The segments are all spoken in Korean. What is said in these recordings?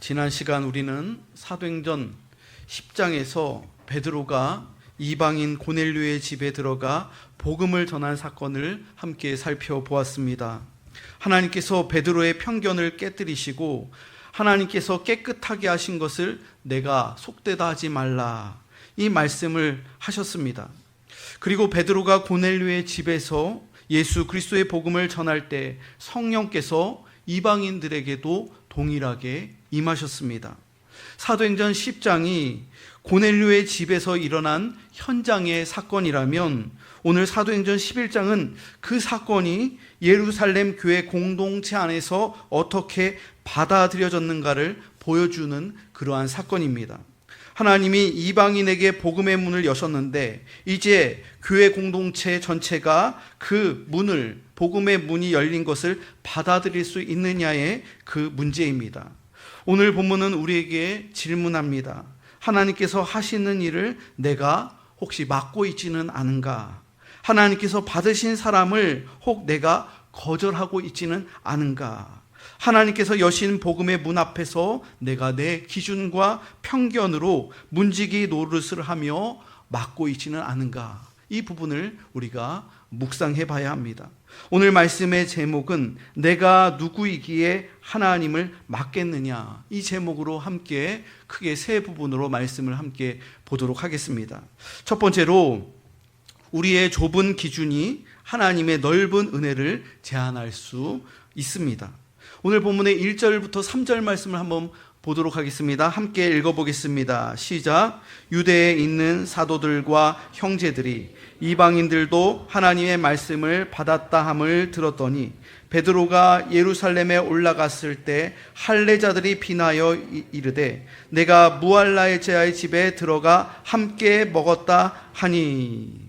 지난 시간 우리는 사도행전 10장에서 베드로가 이방인 고넬료의 집에 들어가 복음을 전한 사건을 함께 살펴보았습니다. 하나님께서 베드로의 편견을 깨뜨리시고 하나님께서 깨끗하게 하신 것을 내가 속되다 하지 말라, 이 말씀을 하셨습니다. 그리고 베드로가 고넬료의 집에서 예수 그리스도의 복음을 전할 때 성령께서 이방인들에게도 동일하게 임하셨습니다. 사도행전 10장이 고넬료의 집에서 일어난 현장의 사건이라면 오늘 사도행전 11장은 그 사건이 예루살렘 교회 공동체 안에서 어떻게 받아들여졌는가를 보여주는 그러한 사건입니다. 하나님이 이방인에게 복음의 문을 여셨는데 이제 교회 공동체 전체가 그 문을, 복음의 문이 열린 것을 받아들일 수 있느냐의 그 문제입니다. 오늘 본문은 우리에게 질문합니다. 하나님께서 하시는 일을 내가 혹시 막고 있지는 않은가? 하나님께서 받으신 사람을 혹 내가 거절하고 있지는 않은가? 하나님께서 여신 복음의 문 앞에서 내가 내 기준과 편견으로 문지기 노릇을 하며 막고 있지는 않은가? 이 부분을 우리가 묵상해 봐야 합니다. 오늘 말씀의 제목은 내가 누구이기에 하나님을 막겠느냐, 이 제목으로 함께 크게 세 부분으로 말씀을 함께 보도록 하겠습니다. 첫 번째로 우리의 좁은 기준이 하나님의 넓은 은혜를 제한할 수 있습니다. 오늘 본문의 1절부터 3절 말씀을 한번 보도록 하겠습니다. 함께 읽어보겠습니다. 시작. 유대에 있는 사도들과 형제들이 이방인들도 하나님의 말씀을 받았다 함을 들었더니 베드로가 예루살렘에 올라갔을 때 할례자들이 비나여 이르되 내가 무할례자의 집에 들어가 함께 먹었다 하니.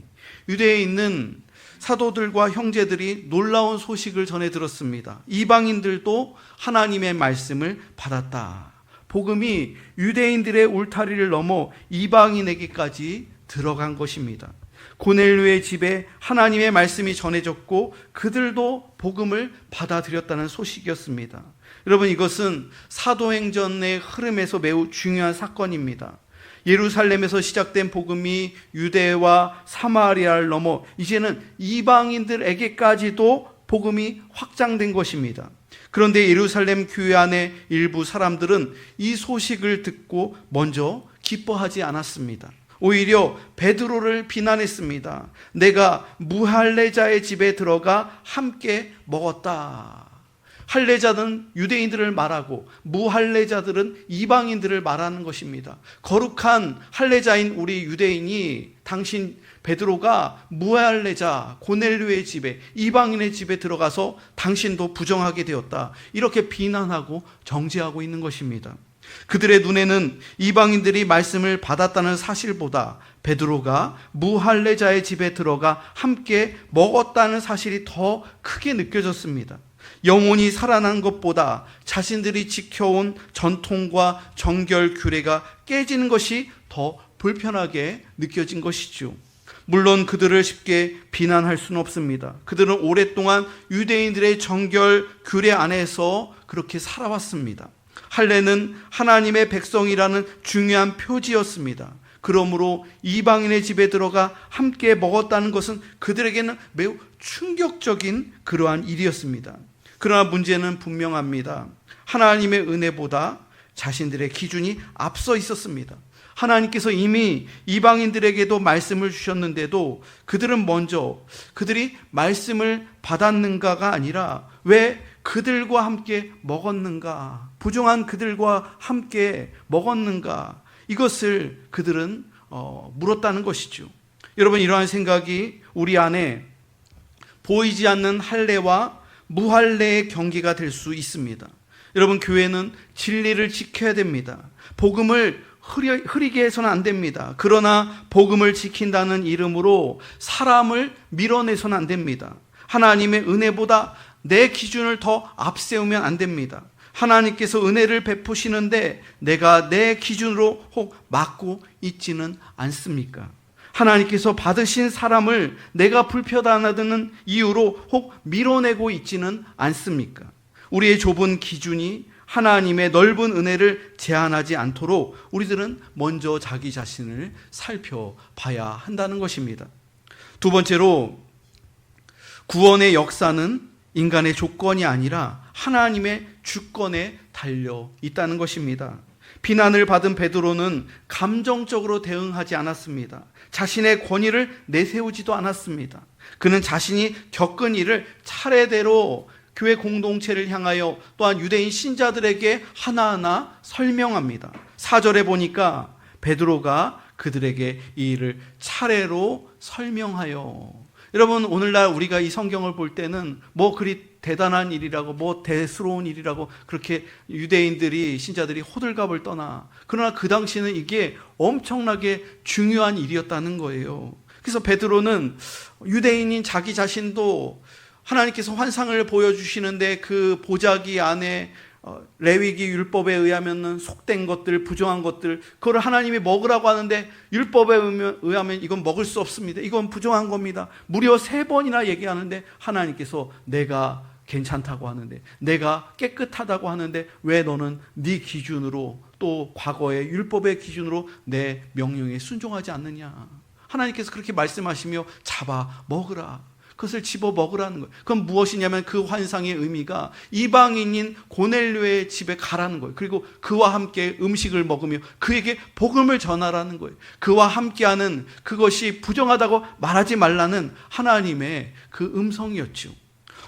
유대에 있는 사도들과 형제들이 놀라운 소식을 전해 들었습니다. 이방인들도 하나님의 말씀을 받았다. 복음이 유대인들의 울타리를 넘어 이방인에게까지 들어간 것입니다. 고넬료의 집에 하나님의 말씀이 전해졌고 그들도 복음을 받아들였다는 소식이었습니다. 여러분, 이것은 사도행전의 흐름에서 매우 중요한 사건입니다. 예루살렘에서 시작된 복음이 유대와 사마리아를 넘어 이제는 이방인들에게까지도 복음이 확장된 것입니다. 그런데 예루살렘 교회 안의 일부 사람들은 이 소식을 듣고 먼저 기뻐하지 않았습니다. 오히려 베드로를 비난했습니다. 내가 무할례자의 집에 들어가 함께 먹었다. 할례자는 유대인들을 말하고 무할례자들은 이방인들을 말하는 것입니다. 거룩한 할례자인 우리 유대인이 당신 베드로가 무할례자 고넬료의 집에, 이방인의 집에 들어가서 당신도 부정하게 되었다, 이렇게 비난하고 정죄하고 있는 것입니다. 그들의 눈에는 이방인들이 말씀을 받았다는 사실보다 베드로가 무할례자의 집에 들어가 함께 먹었다는 사실이 더 크게 느껴졌습니다. 영혼이 살아난 것보다 자신들이 지켜온 전통과 정결 규례가 깨지는 것이 더 불편하게 느껴진 것이죠. 물론 그들을 쉽게 비난할 수는 없습니다. 그들은 오랫동안 유대인들의 정결 규례 안에서 그렇게 살아왔습니다. 할례는 하나님의 백성이라는 중요한 표지였습니다. 그러므로 이방인의 집에 들어가 함께 먹었다는 것은 그들에게는 매우 충격적인 그러한 일이었습니다. 그러나 문제는 분명합니다. 하나님의 은혜보다 자신들의 기준이 앞서 있었습니다. 하나님께서 이미 이방인들에게도 말씀을 주셨는데도 그들은 먼저 그들이 말씀을 받았는가가 아니라 왜 그들과 함께 먹었는가, 부정한 그들과 함께 먹었는가, 이것을 그들은 물었다는 것이죠. 여러분, 이러한 생각이 우리 안에 보이지 않는 할례와 무할례의 경계가 될 수 있습니다. 여러분, 교회는 진리를 지켜야 됩니다. 복음을 흐리게 해서는 안 됩니다. 그러나 복음을 지킨다는 이름으로 사람을 밀어내서는 안 됩니다. 하나님의 은혜보다 내 기준을 더 앞세우면 안 됩니다. 하나님께서 은혜를 베푸시는데 내가 내 기준으로 혹 막고 있지는 않습니까? 하나님께서 받으신 사람을 내가 불편하다는 이유로 혹 밀어내고 있지는 않습니까? 우리의 좁은 기준이 하나님의 넓은 은혜를 제한하지 않도록 우리들은 먼저 자기 자신을 살펴봐야 한다는 것입니다. 두 번째로, 구원의 역사는 인간의 조건이 아니라 하나님의 주권에 달려 있다는 것입니다. 비난을 받은 베드로는 감정적으로 대응하지 않았습니다. 자신의 권위를 내세우지도 않았습니다. 그는 자신이 겪은 일을 차례대로 교회 공동체를 향하여 또한 유대인 신자들에게 하나하나 설명합니다. 4절에 보니까 베드로가 그들에게 이 일을 차례로 설명하여. 여러분, 오늘날 우리가 이 성경을 볼 때는 뭐 그리 대단한 일이라고, 뭐 대수로운 일이라고 그렇게 유대인들이, 신자들이 호들갑을 떠나. 그러나 그 당시는 이게 엄청나게 중요한 일이었다는 거예요. 그래서 베드로는 유대인인 자기 자신도 하나님께서 환상을 보여주시는데 그 보자기 안에 레위기 율법에 의하면 속된 것들, 부정한 것들, 그걸 하나님이 먹으라고 하는데 율법에 의하면 이건 먹을 수 없습니다. 이건 부정한 겁니다. 무려 3번이나 얘기하는데 하나님께서 내가 괜찮다고 하는데, 내가 깨끗하다고 하는데 왜 너는 네 기준으로, 또 과거의 율법의 기준으로 내 명령에 순종하지 않느냐. 하나님께서 그렇게 말씀하시며 잡아 먹으라, 그것을 집어 먹으라는 거예요. 그건 무엇이냐면 그 환상의 의미가 이방인인 고넬료의 집에 가라는 거예요. 그리고 그와 함께 음식을 먹으며 그에게 복음을 전하라는 거예요. 그와 함께하는 그것이 부정하다고 말하지 말라는 하나님의 그 음성이었죠.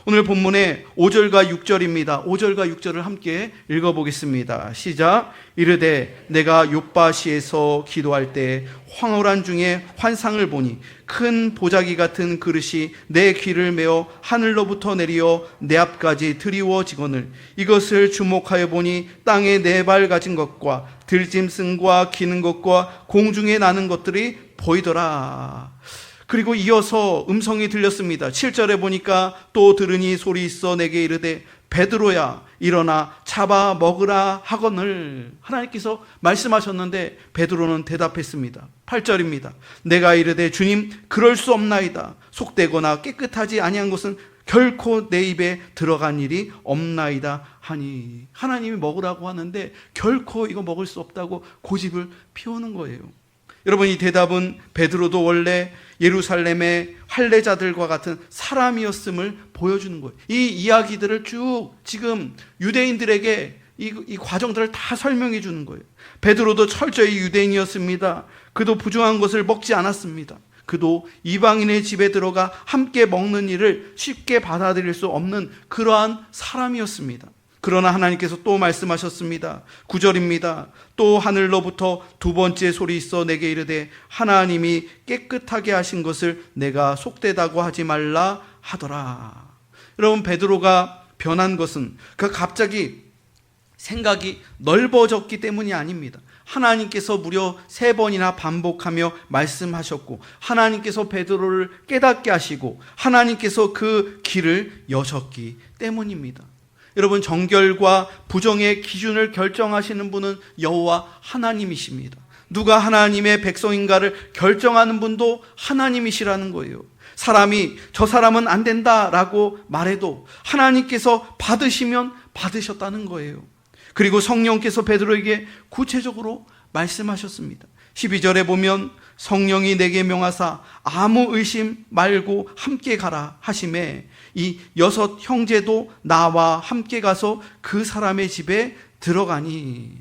오늘 본문의 5절과 6절입니다. 5절과 6절을 함께 읽어보겠습니다. 시작. 이르되 내가 욥바시에서 기도할 때 황홀한 중에 환상을 보니 큰 보자기 같은 그릇이 내 귀를 메어 하늘로부터 내리어 내 앞까지 드리워지거늘 이것을 주목하여 보니 땅에 4발 가진 것과 들짐승과 기는 것과 공중에 나는 것들이 보이더라. 그리고 이어서 음성이 들렸습니다. 7절에 보니까 또 들으니 소리 있어 내게 이르되 베드로야 일어나 잡아 먹으라 하거늘. 하나님께서 말씀하셨는데 베드로는 대답했습니다. 8절입니다. 내가 이르되 주님 그럴 수 없나이다. 속되거나 깨끗하지 아니한 것은 결코 내 입에 들어간 일이 없나이다 하니. 하나님이 먹으라고 하는데 결코 이거 먹을 수 없다고 고집을 피우는 거예요. 여러분, 이 대답은 베드로도 원래 예루살렘의 할례자들과 같은 사람이었음을 보여주는 거예요. 이 이야기들을 쭉 지금 유대인들에게 이 과정들을 다 설명해 주는 거예요. 베드로도 철저히 유대인이었습니다. 그도 부정한 것을 먹지 않았습니다. 그도 이방인의 집에 들어가 함께 먹는 일을 쉽게 받아들일 수 없는 그러한 사람이었습니다. 그러나 하나님께서 또 말씀하셨습니다. 9절입니다. 또 하늘로부터 2번째 소리 있어 내게 이르되 하나님이 깨끗하게 하신 것을 내가 속되다고 하지 말라 하더라. 여러분, 베드로가 변한 것은 그 갑자기 생각이 넓어졌기 때문이 아닙니다. 하나님께서 무려 3번이나 반복하며 말씀하셨고 하나님께서 베드로를 깨닫게 하시고 하나님께서 그 길을 여셨기 때문입니다. 여러분, 정결과 부정의 기준을 결정하시는 분은 여호와 하나님이십니다. 누가 하나님의 백성인가를 결정하는 분도 하나님이시라는 거예요. 사람이 저 사람은 안 된다라고 말해도 하나님께서 받으시면 받으셨다는 거예요. 그리고 성령께서 베드로에게 구체적으로 말씀하셨습니다. 12절에 보면 성령이 내게 명하사 아무 의심 말고 함께 가라 하심에 이 6 형제도 나와 함께 가서 그 사람의 집에 들어가니.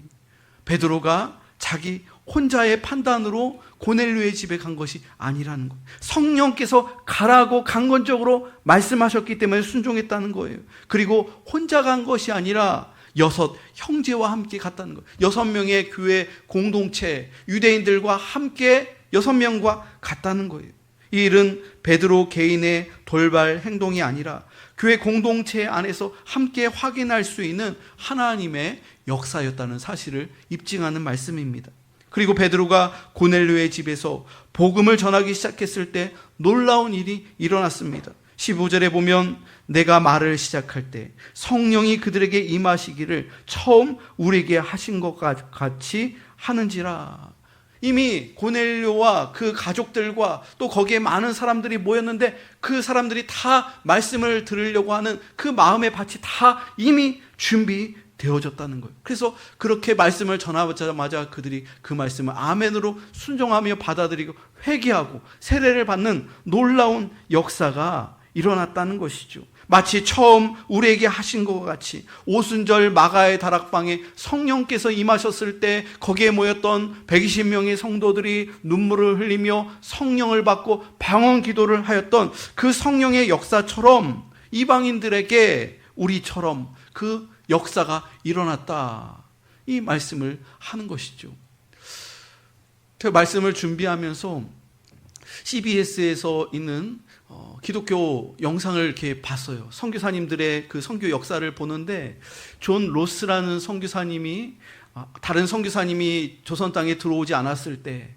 베드로가 자기 혼자의 판단으로 고넬료의 집에 간 것이 아니라는 거예요. 성령께서 가라고 강권적으로 말씀하셨기 때문에 순종했다는 거예요. 그리고 혼자 간 것이 아니라 6 형제와 함께 갔다는 거예요. 6명의 교회 공동체, 유대인들과 함께 6명과 갔다는 거예요. 이 일은 베드로 개인의 돌발 행동이 아니라 교회 공동체 안에서 함께 확인할 수 있는 하나님의 역사였다는 사실을 입증하는 말씀입니다. 그리고 베드로가 고넬료의 집에서 복음을 전하기 시작했을 때 놀라운 일이 일어났습니다. 15절에 보면 내가 말을 시작할 때 성령이 그들에게 임하시기를 처음 우리에게 하신 것 같이 하는지라. 이미 고넬료와 그 가족들과 또 거기에 많은 사람들이 모였는데 그 사람들이 다 말씀을 들으려고 하는 그 마음의 밭이 다 이미 준비되어 되어졌다는 거예요. 그래서 그렇게 말씀을 전하자마자 그들이 그 말씀을 아멘으로 순종하며 받아들이고 회개하고 세례를 받는 놀라운 역사가 일어났다는 것이죠. 마치 처음 우리에게 하신 것 같이 오순절 마가의 다락방에 성령께서 임하셨을 때 거기에 모였던 120명의 성도들이 눈물을 흘리며 성령을 받고 방언 기도를 하였던 그 성령의 역사처럼 이방인들에게 우리처럼 그 역사가 일어났다, 이 말씀을 하는 것이죠. 제가 말씀을 준비하면서 CBS에서 있는 기독교 영상을 이렇게 봤어요. 선교사님들의 그 선교 역사를 보는데 존 로스라는 선교사님이 다른 선교사님이 조선 땅에 들어오지 않았을 때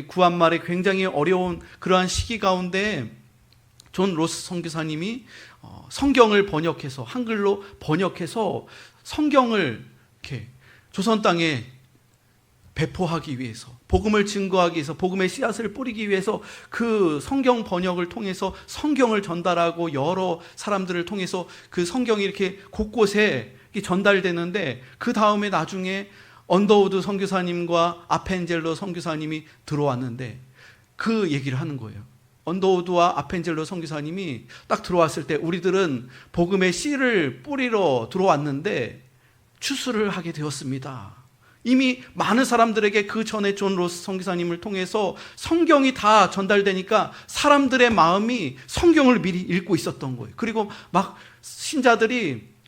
구한말에 굉장히 어려운 그러한 시기 가운데 존 로스 선교사님이 성경을 번역해서 한글로 번역해서 성경을 이렇게 조선 땅에 배포하기 위해서, 복음을 증거하기 위해서, 복음의 씨앗을 뿌리기 위해서 그 성경 번역을 통해서 성경을 전달하고 여러 사람들을 통해서 그 성경이 이렇게 곳곳에 전달되는데 그 다음에 나중에 언더우드 선교사님과 아펜젤로 선교사님이 들어왔는데 그 얘기를 하는 거예요. 언더우드와 아펜젤로 선교사님이 딱 들어왔을 때 우리들은 복음의 씨를 뿌리러 들어왔는데 추수를 하게 되었습니다. 이미 많은 사람들에게 그 전에 존 로스 선교사님을 통해서 성경이 다 전달되니까 사람들의 마음이 성경을 미리 읽고 있었던 거예요. 그리고 막 신자들이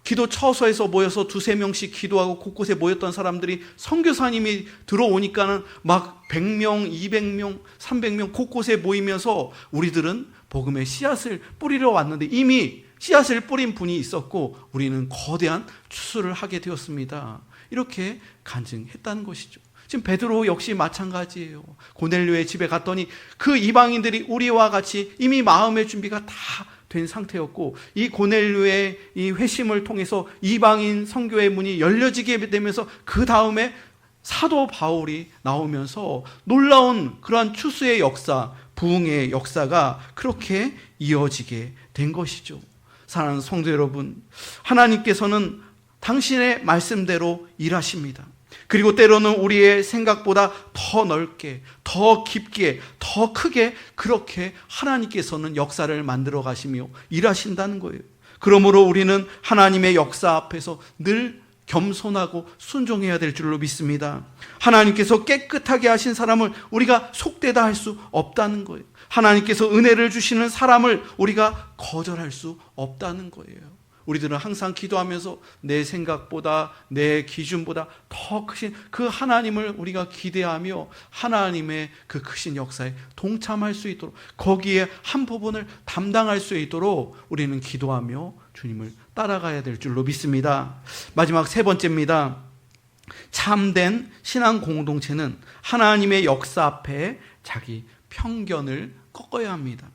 기도 처소에서 모여서 2-3명씩 기도하고 곳곳에 모였던 사람들이 선교사님이 들어오니까는 막 100명, 200명, 300명 곳곳에 모이면서 우리들은 복음의 씨앗을 뿌리러 왔는데 이미 씨앗을 뿌린 분이 있었고 우리는 거대한 추수를 하게 되었습니다. 이렇게 간증했다는 것이죠. 지금 베드로 역시 마찬가지예요. 고넬료의 집에 갔더니 그 이방인들이 우리와 같이 이미 마음의 준비가 다 된 상태였고 이 고넬료의 이 회심을 통해서 이방인 선교의 문이 열려지게 되면서 그 다음에 사도 바울이 나오면서 놀라운 그러한 추수의 역사, 부흥의 역사가 그렇게 이어지게 된 것이죠. 사랑하는 성도 여러분, 하나님께서는 당신의 말씀대로 일하십니다. 그리고 때로는 우리의 생각보다 더 넓게, 더 깊게, 더 크게 그렇게 하나님께서는 역사를 만들어 가시며 일하신다는 거예요. 그러므로 우리는 하나님의 역사 앞에서 늘 겸손하고 순종해야 될 줄로 믿습니다. 하나님께서 깨끗하게 하신 사람을 우리가 속되다 할 수 없다는 거예요. 하나님께서 은혜를 주시는 사람을 우리가 거절할 수 없다는 거예요. 우리들은 항상 기도하면서 내 생각보다 내 기준보다 더 크신 그 하나님을 우리가 기대하며 하나님의 그 크신 역사에 동참할 수 있도록 거기에 한 부분을 담당할 수 있도록 우리는 기도하며 주님을 따라가야 될 줄로 믿습니다. 마지막 3번째입니다. 참된 신앙 공동체는 하나님의 역사 앞에 자기 편견을 꺾어야 합니다.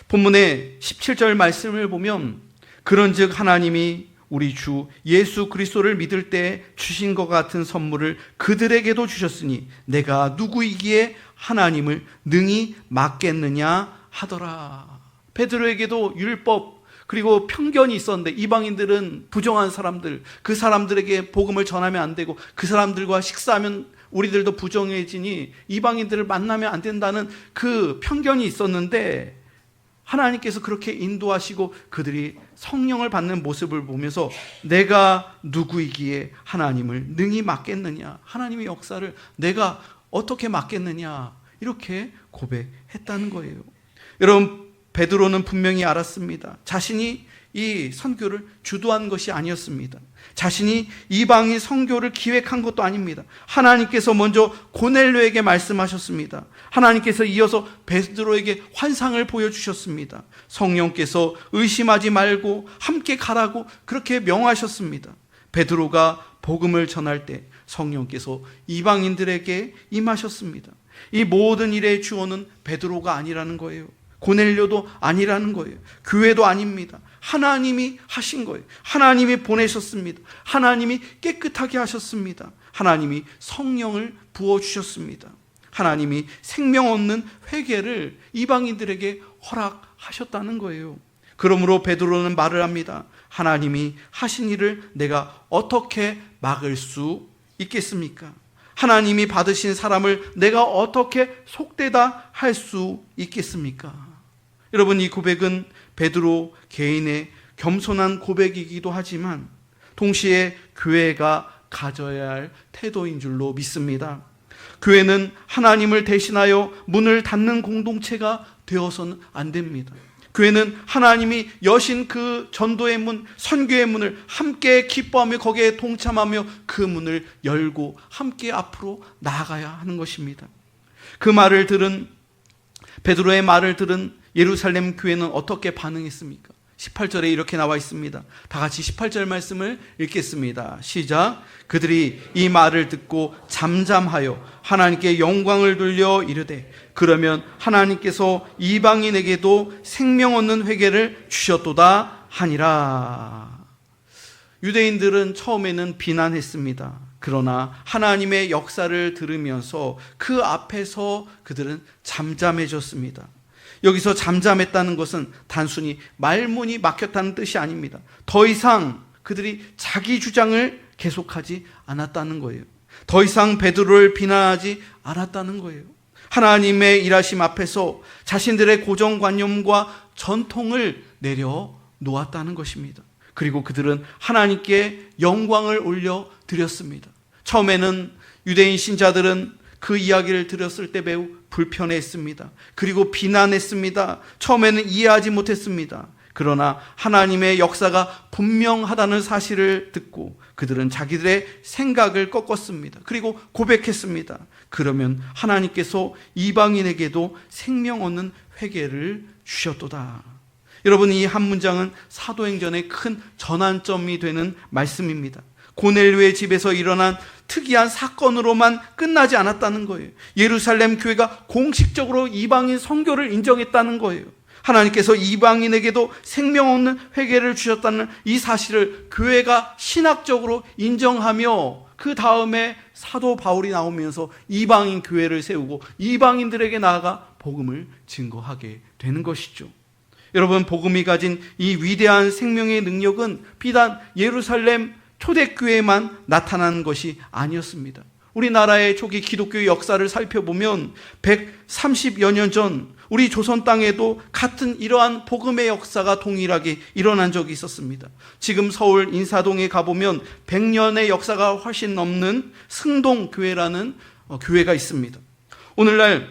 본문의 17절 말씀을 보면 그런즉 하나님이 우리 주 예수 그리스도를 믿을 때 주신 것 같은 선물을 그들에게도 주셨으니 내가 누구이기에 하나님을 능히 막겠느냐 하더라. 베드로에게도 율법 그리고 편견이 있었는데 이방인들은 부정한 사람들, 그 사람들에게 복음을 전하면 안 되고 그 사람들과 식사하면 우리들도 부정해지니 이방인들을 만나면 안 된다는 그 편견이 있었는데 하나님께서 그렇게 인도하시고 그들이 성령을 받는 모습을 보면서 내가 누구이기에 하나님을 능히 막겠느냐, 하나님의 역사를 내가 어떻게 막겠느냐, 이렇게 고백했다는 거예요. 여러분, 베드로는 분명히 알았습니다. 자신이 이 선교를 주도한 것이 아니었습니다. 자신이 이방인 선교를 기획한 것도 아닙니다. 하나님께서 먼저 고넬료에게 말씀하셨습니다. 하나님께서 이어서 베드로에게 환상을 보여주셨습니다. 성령께서 의심하지 말고 함께 가라고 그렇게 명하셨습니다. 베드로가 복음을 전할 때 성령께서 이방인들에게 임하셨습니다. 이 모든 일의 주어는 베드로가 아니라는 거예요. 고넬료도 아니라는 거예요. 교회도 아닙니다. 하나님이 하신 거예요. 하나님이 보내셨습니다. 하나님이 깨끗하게 하셨습니다. 하나님이 성령을 부어주셨습니다. 하나님이 생명 얻는 회개를 이방인들에게 허락하셨다는 거예요. 그러므로 베드로는 말을 합니다. 하나님이 하신 일을 내가 어떻게 막을 수 있겠습니까? 하나님이 받으신 사람을 내가 어떻게 속되다 할 수 있겠습니까? 여러분, 이 고백은 베드로 개인의 겸손한 고백이기도 하지만 동시에 교회가 가져야 할 태도인 줄로 믿습니다. 교회는 하나님을 대신하여 문을 닫는 공동체가 되어서는 안 됩니다. 교회는 하나님이 여신 그 전도의 문, 선교의 문을 함께 기뻐하며 거기에 동참하며 그 문을 열고 함께 앞으로 나아가야 하는 것입니다. 그 말을 들은, 베드로의 말을 들은 예루살렘 교회는 어떻게 반응했습니까? 18절에 이렇게 나와 있습니다. 다 같이 18절 말씀을 읽겠습니다. 시작. 그들이 이 말을 듣고 잠잠하여 하나님께 영광을 돌려 이르되 그러면 하나님께서 이방인에게도 생명 얻는 회개를 주셨도다 하니라. 유대인들은 처음에는 비난했습니다. 그러나 하나님의 역사를 들으면서 그 앞에서 그들은 잠잠해졌습니다. 여기서 잠잠했다는 것은 단순히 말문이 막혔다는 뜻이 아닙니다. 더 이상 그들이 자기 주장을 계속하지 않았다는 거예요. 더 이상 베드로를 비난하지 않았다는 거예요. 하나님의 일하심 앞에서 자신들의 고정관념과 전통을 내려놓았다는 것입니다. 그리고 그들은 하나님께 영광을 올려드렸습니다. 처음에는 유대인 신자들은 그 이야기를 들었을 때 매우 불편했습니다. 그리고 비난했습니다. 처음에는 이해하지 못했습니다. 그러나 하나님의 역사가 분명하다는 사실을 듣고 그들은 자기들의 생각을 꺾었습니다. 그리고 고백했습니다. 그러면 하나님께서 이방인에게도 생명 얻는 회개를 주셨도다. 여러분, 이 한 문장은 사도행전의 큰 전환점이 되는 말씀입니다. 고넬료의 집에서 일어난 특이한 사건으로만 끝나지 않았다는 거예요. 예루살렘 교회가 공식적으로 이방인 선교를 인정했다는 거예요. 하나님께서 이방인에게도 생명 없는 회개를 주셨다는 이 사실을 교회가 신학적으로 인정하며 그 다음에 사도 바울이 나오면서 이방인 교회를 세우고 이방인들에게 나아가 복음을 증거하게 되는 것이죠. 여러분, 복음이 가진 이 위대한 생명의 능력은 비단 예루살렘 초대교회에만 나타난 것이 아니었습니다. 우리나라의 초기 기독교의 역사를 살펴보면 130여 년 전 우리 조선 땅에도 같은 이러한 복음의 역사가 동일하게 일어난 적이 있었습니다. 지금 서울 인사동에 가보면 100년의 역사가 훨씬 넘는 승동교회라는 교회가 있습니다. 오늘날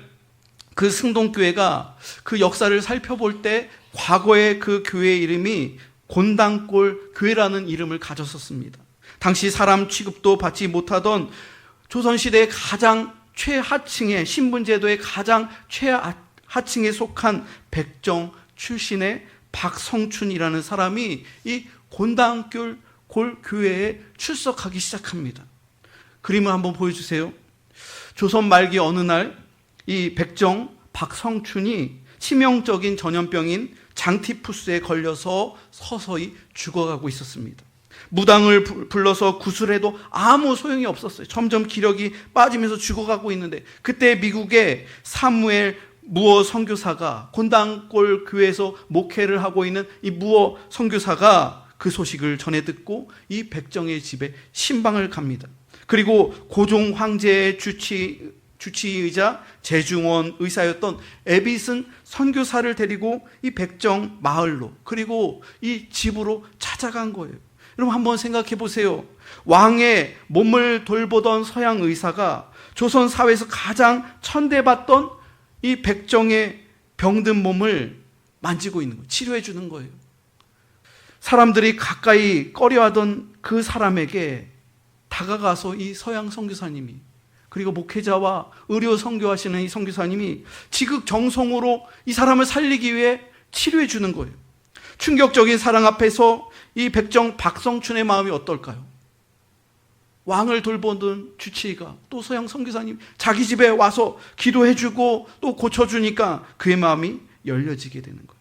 그 승동교회가 그 역사를 살펴볼 때 과거의 그 교회 이름이 곤당골 교회라는 이름을 가졌었습니다. 당시 사람 취급도 받지 못하던 조선시대의 가장 최하층의 신분제도의 가장 최하층에 속한 백정 출신의 박성춘이라는 사람이 이 곤당골 교회에 출석하기 시작합니다. 그림을 한번 보여주세요. 조선 말기 어느 날 이 백정 박성춘이 치명적인 전염병인 장티푸스에 걸려서 서서히 죽어가고 있었습니다. 무당을 불러서 구술해도 아무 소용이 없었어요. 점점 기력이 빠지면서 죽어가고 있는데 그때 미국의 사무엘 무어 선교사가 곤당골 교회에서 목회를 하고 있는 이 무어 선교사가 그 소식을 전해 듣고 이 백정의 집에 신방을 갑니다. 그리고 고종 황제의 주치의자 재중원 의사였던 에비슨 선교사를 데리고 이 백정 마을로 그리고 이 집으로 찾아간 거예요. 여러분, 한번 생각해 보세요. 왕의 몸을 돌보던 서양 의사가 조선 사회에서 가장 천대받던 이 백정의 병든 몸을 만지고 있는 거예요. 치료해 주는 거예요. 사람들이 가까이 꺼려하던 그 사람에게 다가가서 이 서양 선교사님이 그리고 목회자와 의료 선교하시는 이 선교사님이 지극정성으로 이 사람을 살리기 위해 치료해 주는 거예요. 충격적인 사랑 앞에서 이 백정 박성춘의 마음이 어떨까요? 왕을 돌보던 주치의가 또 서양 선교사님 자기 집에 와서 기도해 주고 또 고쳐주니까 그의 마음이 열려지게 되는 거예요.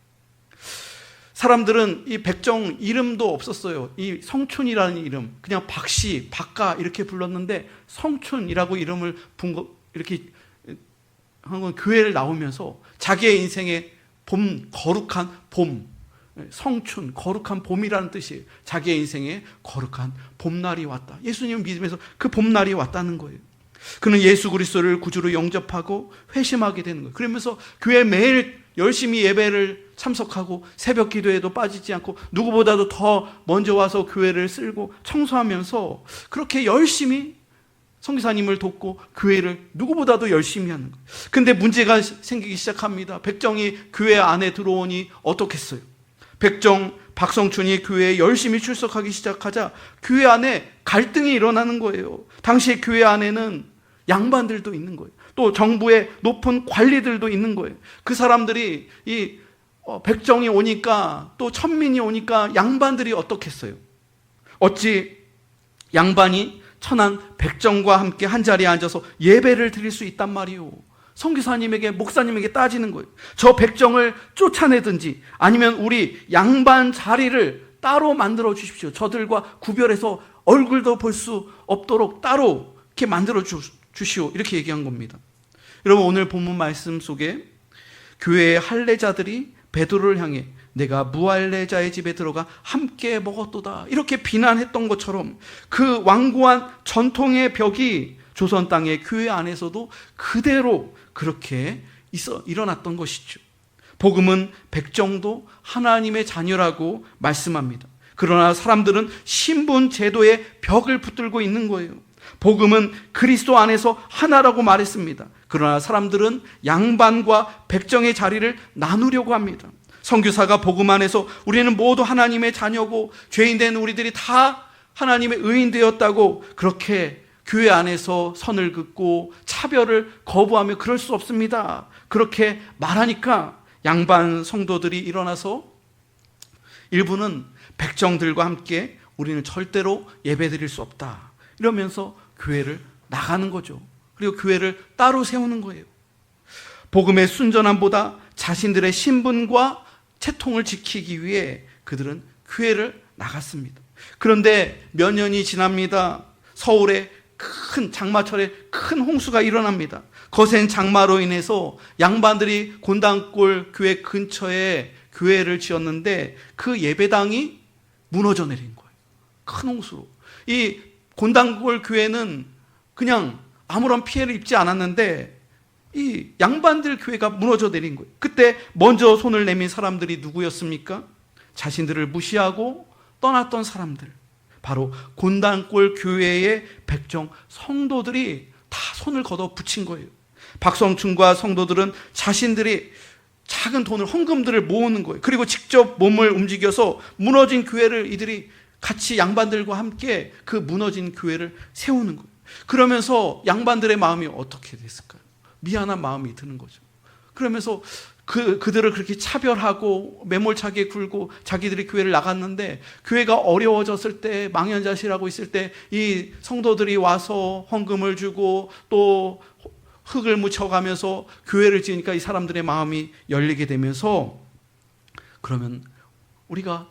사람들은 이 백정 이름도 없었어요. 이 성춘이라는 이름, 그냥 박씨, 박가 이렇게 불렀는데 성춘이라고 이름을 이렇게 한 건 교회를 나오면서 자기의 인생의 봄, 거룩한 봄, 성춘, 거룩한 봄이라는 뜻이에요. 자기의 인생에 거룩한 봄날이 왔다. 예수님을 믿으면서 그 봄날이 왔다는 거예요. 그는 예수 그리스도를 구주로 영접하고 회심하게 되는 거예요. 그러면서 교회 매일 열심히 예배를 참석하고 새벽 기도에도 빠지지 않고 누구보다도 더 먼저 와서 교회를 쓸고 청소하면서 그렇게 열심히 선교사님을 돕고 교회를 누구보다도 열심히 하는 거예요. 근데 문제가 생기기 시작합니다. 백정이 교회 안에 들어오니 어떻겠어요? 백정 박성춘이 교회에 열심히 출석하기 시작하자 교회 안에 갈등이 일어나는 거예요. 당시에 교회 안에는 양반들도 있는 거예요. 또 정부의 높은 관리들도 있는 거예요. 그 사람들이 이 백정이 오니까 또 천민이 오니까 양반들이 어떻겠어요? 어찌 양반이 천한 백정과 함께 한 자리에 앉아서 예배를 드릴 수 있단 말이요. 선교사님에게 목사님에게 따지는 거예요. 저 백정을 쫓아내든지 아니면 우리 양반 자리를 따로 만들어 주십시오. 저들과 구별해서 얼굴도 볼 수 없도록 따로 이렇게 만들어 주시오. 이렇게 얘기한 겁니다. 여러분, 오늘 본문 말씀 속에 교회의 할례자들이 베드로를 향해 내가 무할례자의 집에 들어가 함께 먹었도다 이렇게 비난했던 것처럼 그 완고한 전통의 벽이 조선 땅의 교회 안에서도 그대로 그렇게 일어났던 것이죠. 복음은 백정도 하나님의 자녀라고 말씀합니다. 그러나 사람들은 신분 제도의 벽을 붙들고 있는 거예요. 복음은 그리스도 안에서 하나라고 말했습니다. 그러나 사람들은 양반과 백정의 자리를 나누려고 합니다. 선교사가 복음 안에서 우리는 모두 하나님의 자녀고 죄인된 우리들이 다 하나님의 의인 되었다고 그렇게 교회 안에서 선을 긋고 차별을 거부하며 그럴 수 없습니다. 그렇게 말하니까 양반 성도들이 일어나서 일부는 백정들과 함께 우리는 절대로 예배드릴 수 없다 이러면서 교회를 나가는 거죠. 그리고 교회를 따로 세우는 거예요. 복음의 순전함보다 자신들의 신분과 채통을 지키기 위해 그들은 교회를 나갔습니다. 그런데 몇 년이 지납니다. 서울에 큰 장마철에 큰 홍수가 일어납니다. 거센 장마로 인해서 양반들이 곤단골 교회 근처에 교회를 지었는데 그 예배당이 무너져 내린 거예요. 큰 홍수로. 이 곤단골 교회는 그냥 아무런 피해를 입지 않았는데 이 양반들 교회가 무너져 내린 거예요. 그때 먼저 손을 내민 사람들이 누구였습니까? 자신들을 무시하고 떠났던 사람들. 바로 곤단골 교회의 백정 성도들이 다 손을 걷어 붙인 거예요. 박성춘과 성도들은 자신들이 작은 돈을 헌금들을 모으는 거예요. 그리고 직접 몸을 움직여서 무너진 교회를 이들이 같이 양반들과 함께 그 무너진 교회를 세우는 거예요. 그러면서 양반들의 마음이 어떻게 됐을까요? 미안한 마음이 드는 거죠. 그러면서 그들을 그렇게 차별하고 매몰차게 굴고 자기들이 교회를 나갔는데 교회가 어려워졌을 때 망연자실하고 있을 때 이 성도들이 와서 헌금을 주고 또 흙을 묻혀가면서 교회를 지으니까 이 사람들의 마음이 열리게 되면서 그러면 우리가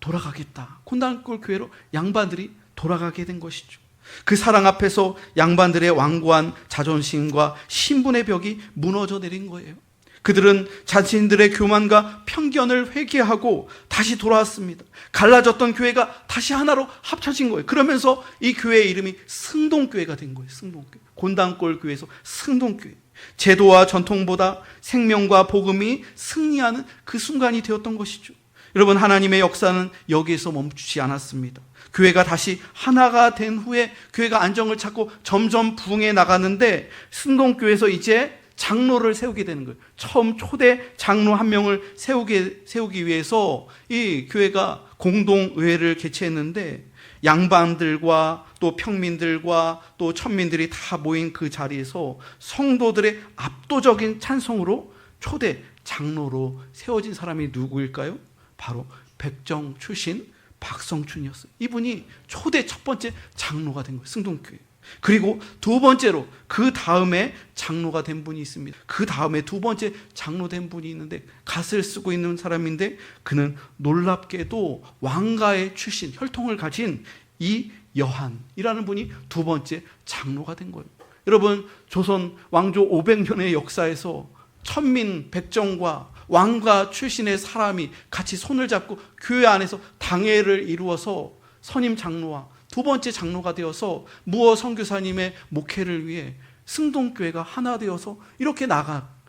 돌아가겠다. 곤단골 교회로 양반들이 돌아가게 된 것이죠. 그 사랑 앞에서 양반들의 완고한 자존심과 신분의 벽이 무너져 내린 거예요. 그들은 자신들의 교만과 편견을 회개하고 다시 돌아왔습니다. 갈라졌던 교회가 다시 하나로 합쳐진 거예요. 그러면서 이 교회의 이름이 승동교회가 된 거예요. 승동교회. 곤단골 교회에서 승동교회. 제도와 전통보다 생명과 복음이 승리하는 그 순간이 되었던 것이죠. 여러분, 하나님의 역사는 여기에서 멈추지 않았습니다. 교회가 다시 하나가 된 후에 교회가 안정을 찾고 점점 부흥해 나가는데 승동교회에서 이제 장로를 세우게 되는 거예요. 처음 초대 장로 한 명을 세우기 위해서 이 교회가 공동의회를 개최했는데 양반들과 또 평민들과 또 천민들이 다 모인 그 자리에서 성도들의 압도적인 찬성으로 초대 장로로 세워진 사람이 누구일까요? 바로 백정 출신 박성춘이었어요. 이분이 초대 첫 번째 장로가 된 거예요. 승동교회. 그리고 두 번째로 그 다음에 장로가 된 분이 있습니다. 그 다음에 두 번째 장로 된 분이 있는데 갓을 쓰고 있는 사람인데 그는 놀랍게도 왕가의 출신, 혈통을 가진 이 여한이라는 분이 두 번째 장로가 된 거예요. 여러분, 조선 왕조 500년의 역사에서 천민 백정과 왕과 출신의 사람이 같이 손을 잡고 교회 안에서 당회를 이루어서 선임 장로와 두 번째 장로가 되어서 무어 선교사님의 목회를 위해 승동교회가 하나 되어서 이렇게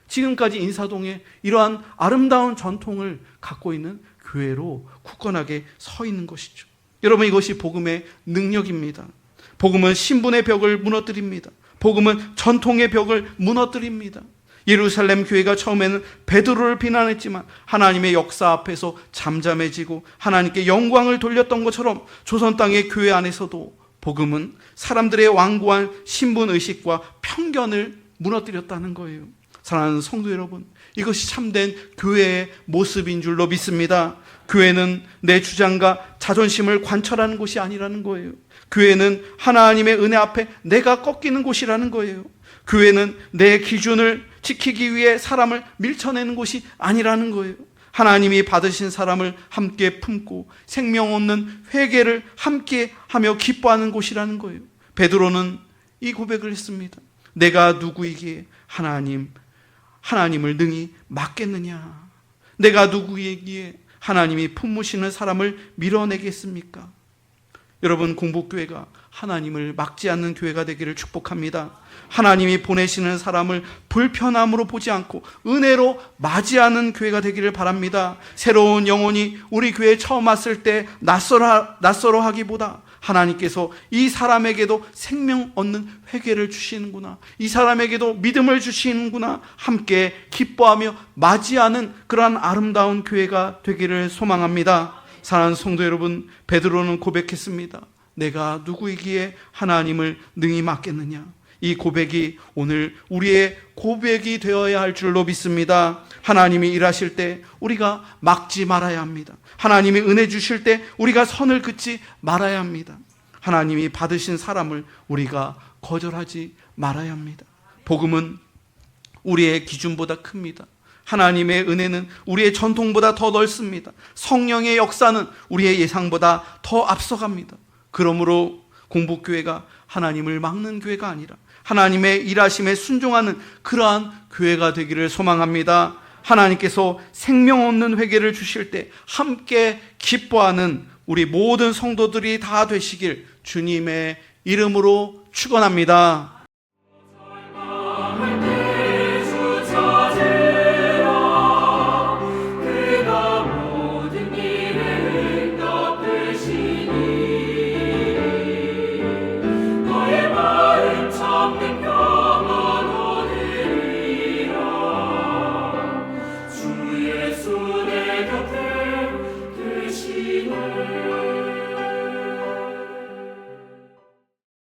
지금까지 인사동에 이러한 아름다운 전통을 갖고 있는 교회로 굳건하게 서 있는 것이죠. 여러분, 이것이 복음의 능력입니다. 복음은 신분의 벽을 무너뜨립니다. 복음은 전통의 벽을 무너뜨립니다. 예루살렘 교회가 처음에는 베드로를 비난했지만 하나님의 역사 앞에서 잠잠해지고 하나님께 영광을 돌렸던 것처럼 조선 땅의 교회 안에서도 복음은 사람들의 완고한 신분의식과 편견을 무너뜨렸다는 거예요. 사랑하는 성도 여러분, 이것이 참된 교회의 모습인 줄로 믿습니다. 교회는 내 주장과 자존심을 관철하는 곳이 아니라는 거예요. 교회는 하나님의 은혜 앞에 내가 꺾이는 곳이라는 거예요. 교회는 내 기준을 지키기 위해 사람을 밀쳐내는 곳이 아니라는 거예요. 하나님이 받으신 사람을 함께 품고 생명 얻는 회개를 함께 하며 기뻐하는 곳이라는 거예요. 베드로는 이 고백을 했습니다. 내가 누구이기에 하나님을 능히 막겠느냐? 내가 누구이기에 하나님이 품으시는 사람을 밀어내겠습니까? 여러분, 공복교회가 하나님을 막지 않는 교회가 되기를 축복합니다. 하나님이 보내시는 사람을 불편함으로 보지 않고 은혜로 맞이하는 교회가 되기를 바랍니다. 새로운 영혼이 우리 교회에 처음 왔을 때 낯설어 하기보다 하나님께서 이 사람에게도 생명 얻는 회개를 주시는구나, 이 사람에게도 믿음을 주시는구나, 함께 기뻐하며 맞이하는 그러한 아름다운 교회가 되기를 소망합니다. 사랑하는 성도 여러분, 베드로는 고백했습니다. 내가 누구이기에 하나님을 능히 막겠느냐? 이 고백이 오늘 우리의 고백이 되어야 할 줄로 믿습니다. 하나님이 일하실 때 우리가 막지 말아야 합니다. 하나님이 은혜 주실 때 우리가 선을 긋지 말아야 합니다. 하나님이 받으신 사람을 우리가 거절하지 말아야 합니다. 복음은 우리의 기준보다 큽니다. 하나님의 은혜는 우리의 전통보다 더 넓습니다. 성령의 역사는 우리의 예상보다 더 앞서갑니다. 그러므로 공복교회가 하나님을 막는 교회가 아니라 하나님의 일하심에 순종하는 그러한 교회가 되기를 소망합니다. 하나님께서 생명 얻는 회개를 주실 때 함께 기뻐하는 우리 모든 성도들이 다 되시길 주님의 이름으로 축원합니다. 예수